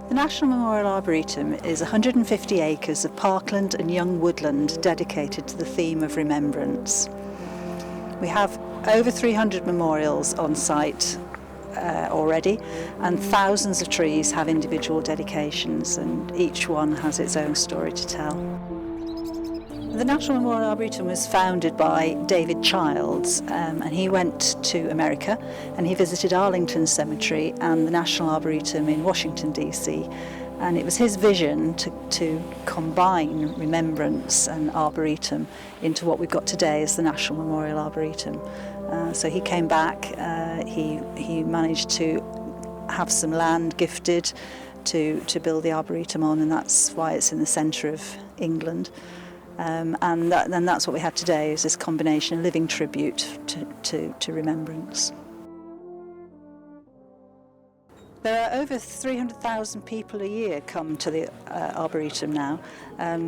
The National Memorial Arboretum is 150 acres of parkland and young woodland dedicated to the theme of remembrance. We have over 300 memorials on site already, and thousands of trees have individual dedications, and each one has its own story to tell. The National Memorial Arboretum was founded by David Childs, and he went to America and he visited Arlington Cemetery and the National Arboretum in Washington DC, and it was his vision to combine remembrance and arboretum into what we've got today as the National Memorial Arboretum. So he came back, he managed to have some land gifted to build the Arboretum on, and that's why it's in the centre of England. And that's what we have today, is this combination of living tribute to remembrance. There are over 300,000 people a year come to the Arboretum now,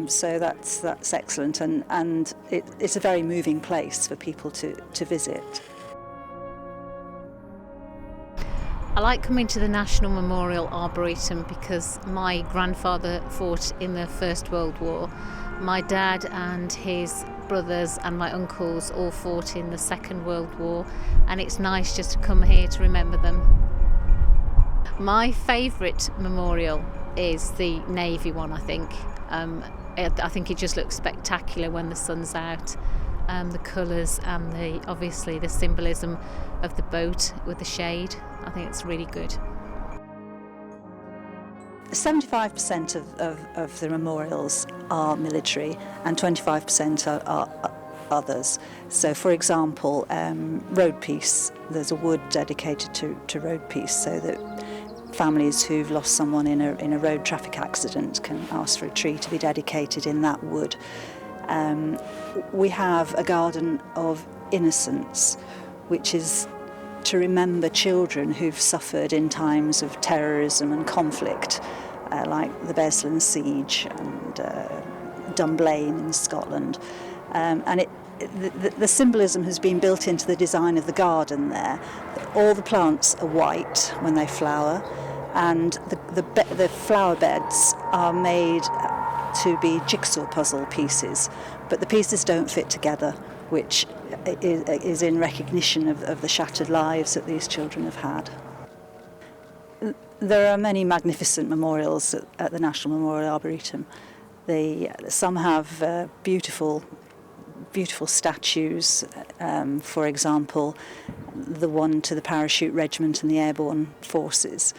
so that's excellent, and it's a very moving place for people to visit. I like coming to the National Memorial Arboretum because my grandfather fought in the First World War. My dad and his brothers and my uncles all fought in the Second World War, and it's nice just to come here to remember them. My favourite memorial is the Navy one, I think. I think it just looks spectacular when the sun's out. The colours and obviously the symbolism of the boat with the shade. I think it's really good. 75% of the memorials are military and 25% are others. So, for example, road peace, there's a wood dedicated to road peace, so that families who've lost someone in a road traffic accident can ask for a tree to be dedicated in that wood. We have a garden of innocence, which is to remember children who've suffered in times of terrorism and conflict, like the Beslan siege and Dunblane in Scotland. And the symbolism has been built into the design of the garden there. All the plants are white when they flower, and the flower beds are made to be jigsaw puzzle pieces, but the pieces don't fit together, which is in recognition of the shattered lives that these children have had. There are many magnificent memorials at the National Memorial Arboretum. Some have beautiful statues. For example, the one to the Parachute Regiment and the Airborne Forces.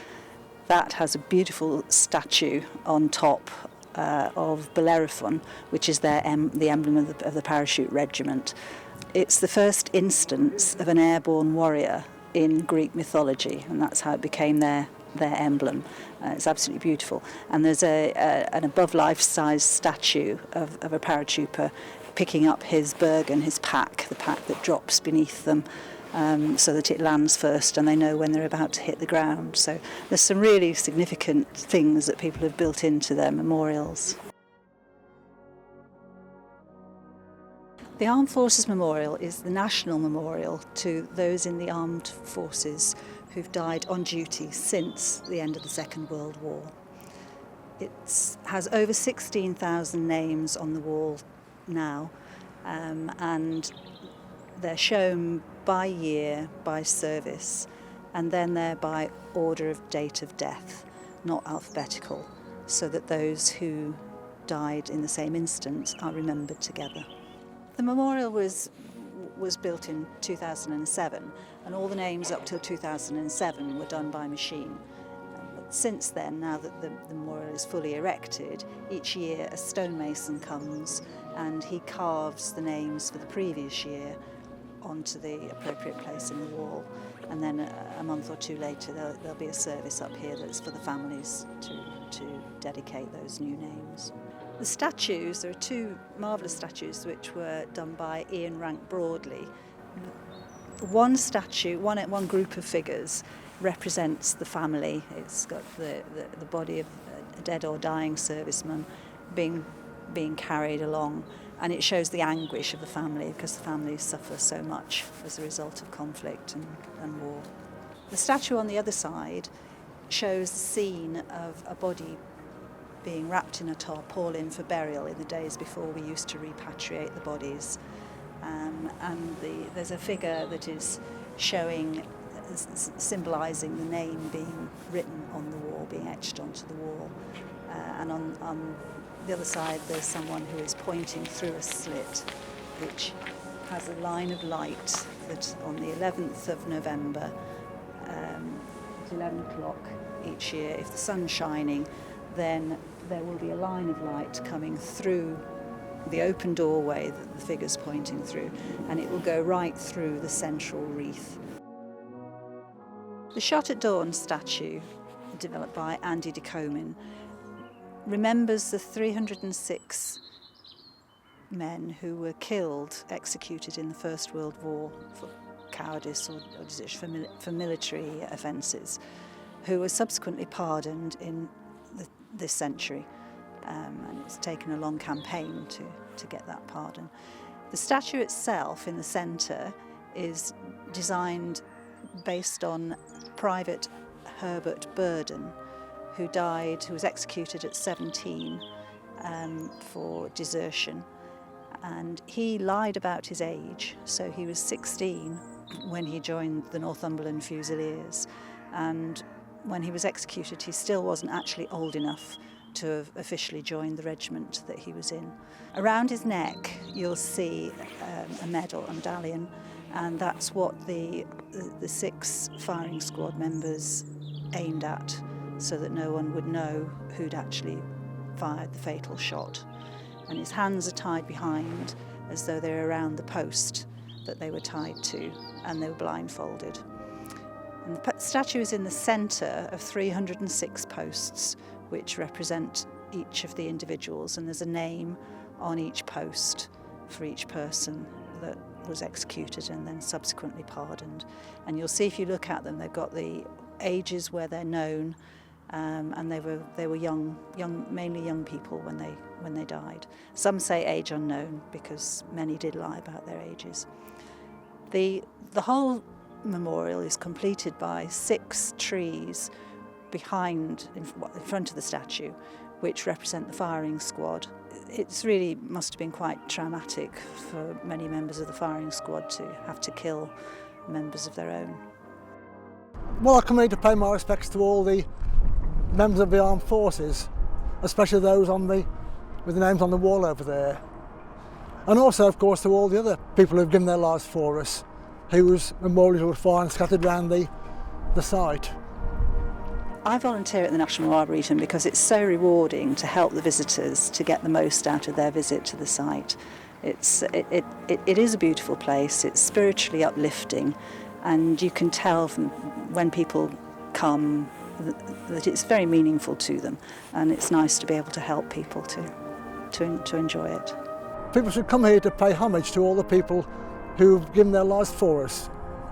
That has a beautiful statue on top of Bellerophon, which is the emblem of the Parachute Regiment. It's the first instance of an airborne warrior in Greek mythology, and that's how it became their emblem. It's absolutely beautiful. And there's an above life-size statue of a paratrooper picking up his burden, his pack, the pack that drops beneath them, so that it lands first and they know when they're about to hit the ground. So there's some really significant things that people have built into their memorials. The Armed Forces Memorial is the national memorial to those in the armed forces who've died on duty since the end of the Second World War. It has over 16,000 names on the wall now, and they're shown by year, by service, and then they're by order of date of death, not alphabetical, so that those who died in the same instance are remembered together. The memorial was was built in 2007, and all the names up till 2007 were done by machine. But since then, now that the memorial is fully erected, each year a stonemason comes and he carves the names for the previous year onto the appropriate place in the wall, and then a month or two later there'll be a service up here that's for the families to dedicate those new names. The statues, there are two marvellous statues which were done by Ian Rank Broadley. One statue, one group of figures represents the family. It's got the body of a dead or dying serviceman being carried along, and it shows the anguish of the family because the families suffer so much as a result of conflict and war. The statue on the other side shows the scene of a body being wrapped in a tarpaulin for burial in the days before we used to repatriate the bodies. There's a figure that is showing, symbolising the name being written on the wall, being etched onto the wall. And on the other side there's someone who is pointing through a slit which has a line of light that on the 11th of November, at 11 o'clock each year, if the sun's shining, then there will be a line of light coming through the open doorway that the figure's pointing through, and it will go right through the central wreath. The Shot at Dawn statue, developed by Andy de Comyn, remembers the 306 men who were killed, executed in the First World War for cowardice or for military offences, who were subsequently pardoned in this century, and it's taken a long campaign to get that pardon. The statue itself in the centre is designed based on Private Herbert Burden, who was executed at 17 for desertion, and he lied about his age, so he was 16 when he joined the Northumberland Fusiliers, and when he was executed he still wasn't actually old enough to have officially joined the regiment that he was in. Around his neck you'll see a medallion, and that's what the 6 firing squad members aimed at, so that no one would know who'd actually fired the fatal shot. And his hands are tied behind as though they're around the post that they were tied to, and they were blindfolded. And the statue is in the centre of 306 posts which represent each of the individuals, and there's a name on each post for each person that was executed and then subsequently pardoned. And you'll see if you look at them, they've got the ages where they're known, and they were young, mainly young people when they died. Some say age unknown because many did lie about their ages. The whole memorial is completed by 6 trees in front of the statue, which represent the firing squad. It's really must have been quite traumatic for many members of the firing squad to have to kill members of their own. Well, I come here to pay my respects to all the members of the armed forces, especially those with the names on the wall over there. And also, of course, to all the other people who've given their lives for us, whose memorials will find scattered around the site. I volunteer at the National Arboretum because it's so rewarding to help the visitors to get the most out of their visit to the site. It is a beautiful place, it's spiritually uplifting, and you can tell from when people come that it's very meaningful to them, and it's nice to be able to help people to enjoy it. People should come here to pay homage to all the people who've given their lives for us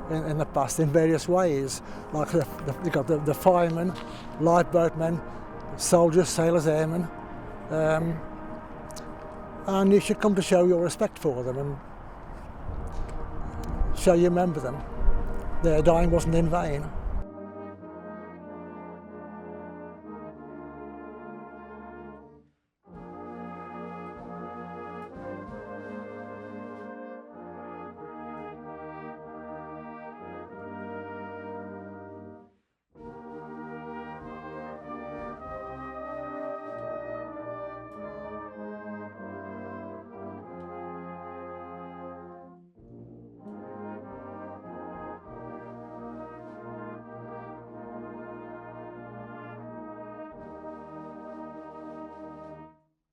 in the past in various ways, like you've got the firemen, lifeboatmen, soldiers, sailors, airmen, and you should come to show your respect for them and show you remember them. Their dying wasn't in vain.